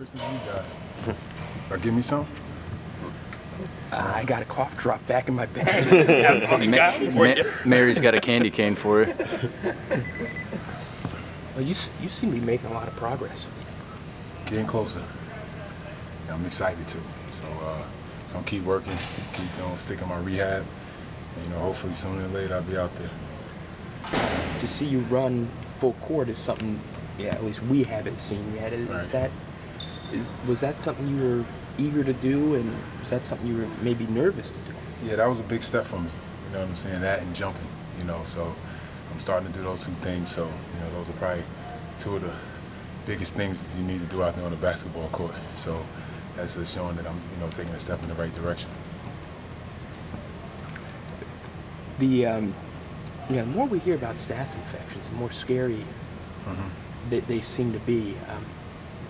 Christmas to you guys. Give me some? I got a cough drop back in my bag. Mary's got a candy cane for you. Well, you seem to be making a lot of progress. Getting closer. Yeah, I'm excited too. So I'm keep working, keep sticking my rehab. And, hopefully sooner or later I'll be out there. To see you run full court is something, at least we haven't seen yet. Was that something you were eager to do, and was that something you were maybe nervous to do? Yeah, that was a big step for me. You know what I'm saying? That and jumping. So I'm starting to do those two things. So those are probably two of the biggest things that you need to do out there on the basketball court. So that's just showing that I'm taking a step in the right direction. The more we hear about staph infections, the more scary they seem to be.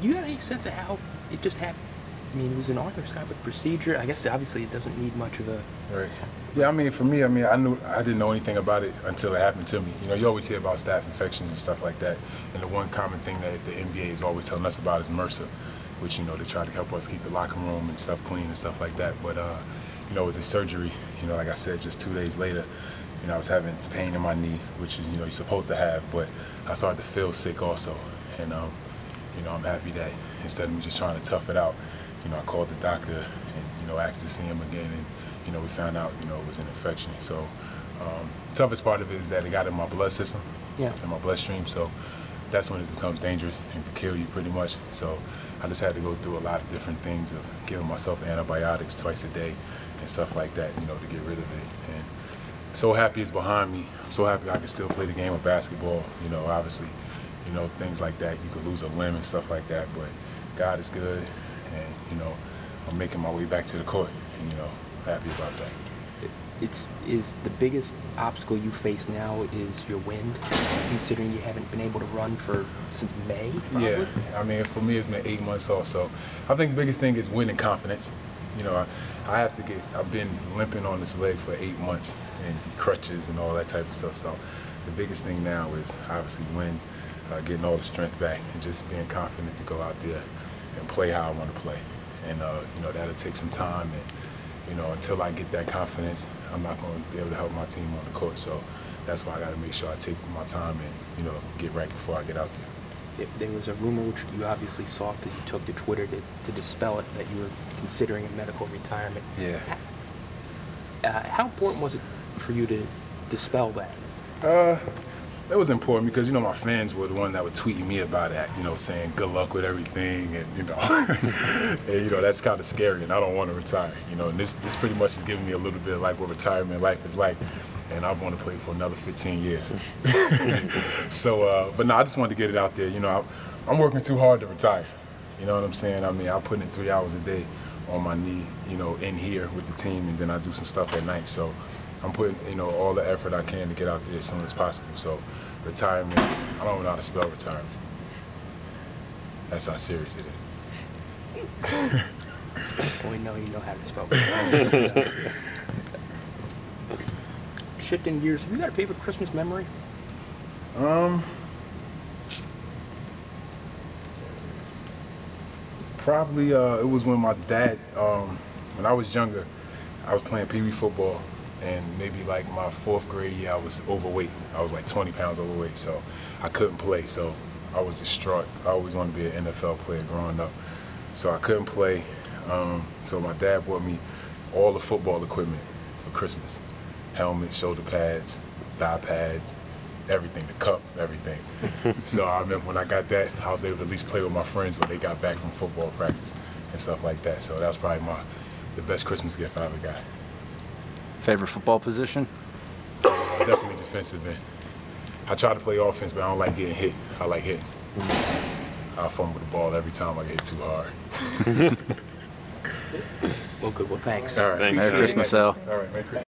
You have any sense of how it just happened? I mean, it was an arthroscopic procedure. I guess obviously it doesn't need much of a... Right. Yeah, I mean, for me, I didn't know anything about it until it happened to me. You always hear about staph infections and stuff like that. And the one common thing that the NBA is always telling us about is MRSA, which, they try to help us keep the locker room and stuff clean and stuff like that. But, with the surgery, like I said, just 2 days later, I was having pain in my knee, which is, you're supposed to have, but I started to feel sick also. And, I'm happy that instead of me just trying to tough it out, I called the doctor and, asked to see him again, and, we found out, it was an infection. So the toughest part of it is that it got in my blood system, in my bloodstream, so that's when it becomes dangerous and can kill you pretty much. So I just had to go through a lot of different things of giving myself antibiotics twice a day and stuff like that, to get rid of it. And so happy it's behind me. I'm so happy I can still play the game of basketball. Obviously, things like that, you could lose a limb and stuff like that, but God is good, and, I'm making my way back to the court, and, happy about that. Is the biggest obstacle you face now is your wind, considering you haven't been able to run since May, probably? Yeah, I mean, for me, it's been 8 months off, so I think the biggest thing is wind and confidence. I've been limping on this leg for 8 months, and crutches and all that type of stuff, so the biggest thing now is obviously wind, getting all the strength back, and just being confident to go out there and play how I want to play. And, that'll take some time, and, until I get that confidence, I'm not going to be able to help my team on the court. So that's why I got to make sure I take my time and, get right before I get out there. There was a rumor, which you obviously saw because you took to Twitter to dispel it, that you were considering a medical retirement. Yeah. How important was it for you to dispel that? It was important because, my fans were the one that were tweeting me about it, saying good luck with everything, and, and, that's kind of scary, and I don't want to retire, and this pretty much is giving me a little bit of like what retirement life is like, and I want to play for another 15 years. So, but no, I just wanted to get it out there. I'm working too hard to retire, you know what I'm saying? I mean, I put in 3 hours a day on my knee, in here with the team, and then I do some stuff at night, so I'm putting, all the effort I can to get out there as soon as possible. So retirement, I don't know how to spell retirement. That's how serious it is. We know you know how to spell retirement. Shifting gears, have you got a favorite Christmas memory? Probably it was when my dad, when I was younger, I was playing Pee Wee football. And maybe like my 4th grade year, I was overweight. I was like 20 pounds overweight, so I couldn't play. So I was distraught. I always wanted to be an NFL player growing up. So I couldn't play. So my dad bought me all the football equipment for Christmas. Helmets, shoulder pads, thigh pads, everything, the cup, everything. So I remember when I got that, I was able to at least play with my friends when they got back from football practice and stuff like that. So that was probably the best Christmas gift I ever got. Favorite football position? Definitely defensive end. I try to play offense, but I don't like getting hit. I like hitting. I fumble the ball every time I get hit too hard. Well, good. Well, thanks. All right. Merry Christmas, Al. All right, Merry Christmas.